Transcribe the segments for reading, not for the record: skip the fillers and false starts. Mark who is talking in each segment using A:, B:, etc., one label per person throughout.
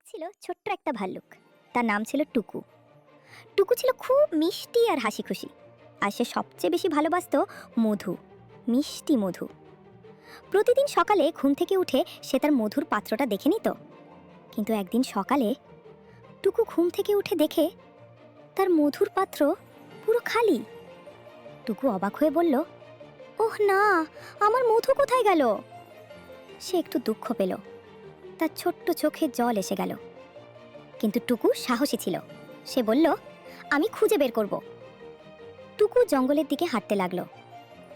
A: ছিল ছোট্ট একটা ভাল্লুক। তার নাম ছিল টুকু। টুকু ছিল খুব মিষ্টি আর হাসি খুশি। আর সে সবচেয়ে বেশি ভালোবাসতো মধু, মিষ্টি মধু। প্রতিদিন সকালে ঘুম থেকে উঠে সে তার মধুর পাত্রটা দেখে নিত। কিন্তু একদিন সকালে টুকু ঘুম থেকে উঠে দেখে তার মধুর পাত্র পুরো খালি। টুকু অবাক হয়ে বলল, ওহ না, আমার মধু কোথায় গেল? সে একটু দুঃখ পেল, তার ছোট্ট চোখে জল এসে গেল। কিন্তু টুকু সাহসী ছিল। সে বলল, আমি খুঁজে বের করব। টুকু জঙ্গলের দিকে হাঁটতে লাগলো।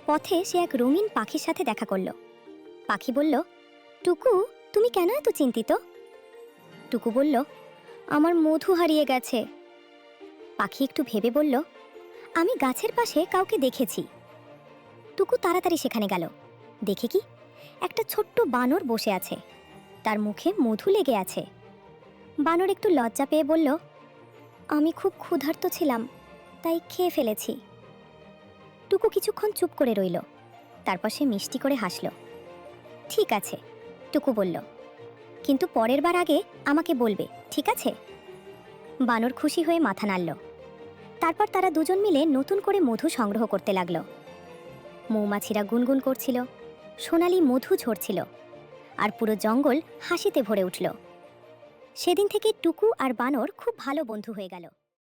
A: পথে সে এক রঙিন পাখির সাথে দেখা করল। পাখি বলল, টুকু, তুমি কেন এত চিন্তিত? টুকু বলল, আমার মধু হারিয়ে গেছে। পাখি একটু ভেবে বলল, আমি গাছের পাশে কাউকে দেখেছি। টুকু তাড়াতাড়ি সেখানে গেল। দেখে কি, একটা ছোট্ট বানর বসে আছে, তার মুখে মধু লেগে আছে। বানর একটু লজ্জা পেয়ে বলল, আমি খুব ক্ষুধার্ত ছিলাম, তাই খেয়ে ফেলেছি। টুকু কিছুক্ষণ চুপ করে রইল, তারপর সে মিষ্টি করে হাসল। ঠিক আছে, টুকু বলল, কিন্তু পরের বার আগে আমাকে বলবে, ঠিক আছে? বানর খুশি হয়ে মাথা নাড়ল। তারপর তারা দুজন মিলে নতুন করে মধু সংগ্রহ করতে লাগলো। মৌমাছিরা গুনগুন করছিল, সোনালি মধু ঝরছিল, আর পুরো জঙ্গল হাসিতে ভরে উঠল। সেদিন থেকে টুকু আর বানর খুব ভালো বন্ধু হয়ে গেল।